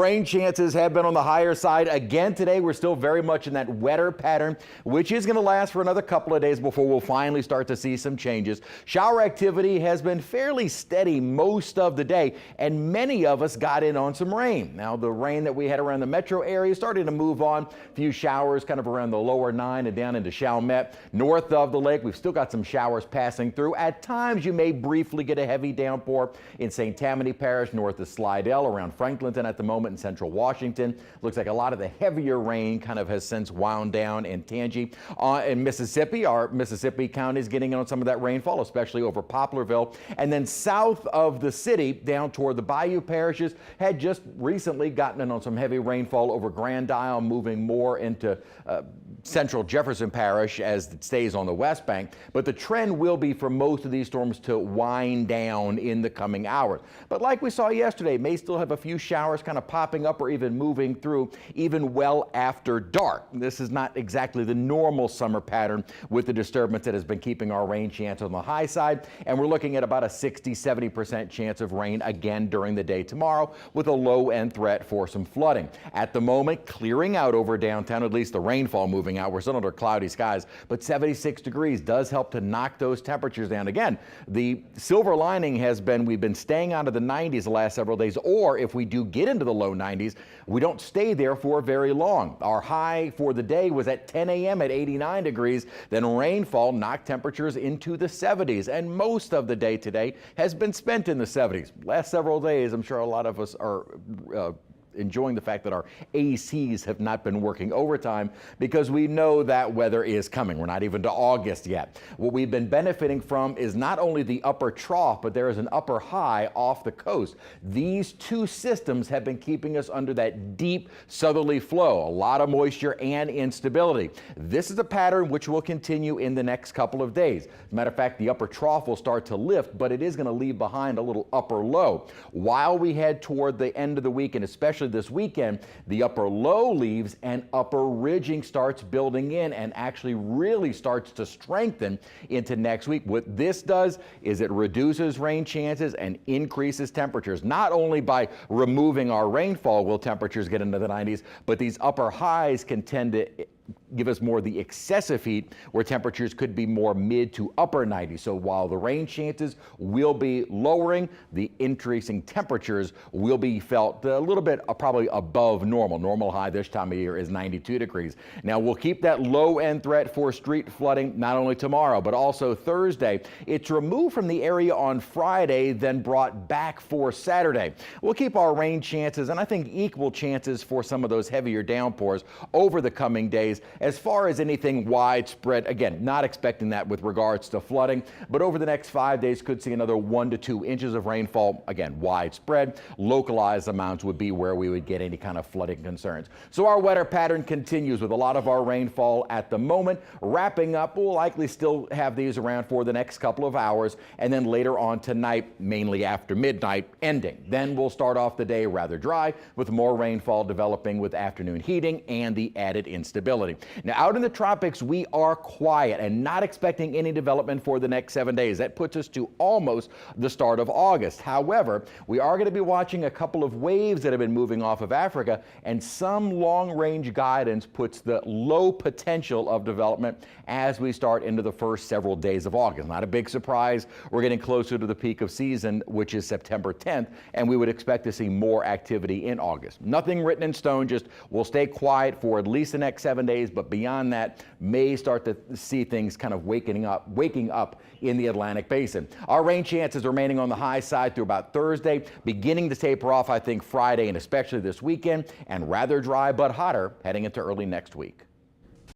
Rain chances have been on the higher side again today. We're still very much in that wetter pattern, which is going to last for another couple of days before we'll finally start to see some changes. Shower activity has been fairly steady most of the day, and many of us got in on some rain. Now, the rain that we had around the metro area is starting to move on. A few showers kind of around the lower 9 and down into Chalmette. North of the lake, we've still got some showers passing through. At times, you may briefly get a heavy downpour in St. Tammany Parish, north of Slidell, around Franklinton at the moment in central Washington. Looks like a lot of the heavier rain kind of has since wound down in Tangi. In Mississippi, our Mississippi counties getting on some of that rainfall, especially over Poplarville. And then south of the city, down toward the Bayou parishes, had just recently gotten in on some heavy rainfall over Grand Isle, moving more into central Jefferson Parish as it stays on the west bank. But the trend will be for most of these storms to wind down in the coming hours. But like we saw yesterday, may still have a few showers kind of popping up or even moving through even well after dark. This is not exactly the normal summer pattern with the disturbance that has been keeping our rain chance on the high side. And we're looking at about a 60-70% chance of rain again during the day tomorrow, with a low end threat for some flooding. At the moment, clearing out over downtown, at least the rainfall moving out. We're still under cloudy skies, but 76 degrees does help to knock those temperatures down. Again, the silver lining has been we've been staying out of the 90s the last several days, or if we do get into the low 90s, we don't stay there for very long. Our high for the day was at 10 a.m. at 89 degrees. Then rainfall knocked temperatures into the 70s, and most of the day today has been spent in the 70s. Last several days, I'm sure a lot of us are enjoying the fact that our ACs have not been working overtime because we know that weather is coming. We're not even to August yet. What we've been benefiting from is not only the upper trough, but there is an upper high off the coast. These two systems have been keeping us under that deep southerly flow, a lot of moisture and instability. This is a pattern which will continue in the next couple of days. As a matter of fact, the upper trough will start to lift, but it is going to leave behind a little upper low. While we head toward the end of the week, and especially this weekend, the upper low leaves and upper ridging starts building in and actually really starts to strengthen into next week. What this does is it reduces rain chances and increases temperatures. Not only by removing our rainfall will temperatures get into the 90s, but these upper highs can tend to give us more the excessive heat where temperatures could be more mid to upper 90s. So while the rain chances will be lowering, the increasing temperatures will be felt a little bit probably above normal. Normal high this time of year is 92 degrees. Now we'll keep that low end threat for street flooding not only tomorrow, but also Thursday. It's removed from the area on Friday, then brought back for Saturday. We'll keep our rain chances and I think equal chances for some of those heavier downpours over the coming days. As far as anything widespread, again, not expecting that with regards to flooding, but over the next 5 days could see another 1 to 2 inches of rainfall. Again, widespread. Localized amounts would be where we would get any kind of flooding concerns. So our wetter pattern continues with a lot of our rainfall at the moment. Wrapping up, we'll likely still have these around for the next couple of hours, and then later on tonight, mainly after midnight, ending. Then we'll start off the day rather dry with more rainfall developing with afternoon heating and the added instability. Now, out in the tropics, we are quiet and not expecting any development for the next 7 days. That puts us to almost the start of August. However, we are going to be watching a couple of waves that have been moving off of Africa, and some long-range guidance puts the low potential of development as we start into the first several days of August. Not a big surprise. We're getting closer to the peak of season, which is September 10th, and we would expect to see more activity in August. Nothing written in stone, just we'll stay quiet for at least the next 7 days, but beyond that, may start to see things kind of waking up in the Atlantic Basin. Our rain chances remaining on the high side through about Thursday, beginning to taper off, I think, Friday and especially this weekend, and rather dry but hotter heading into early next week.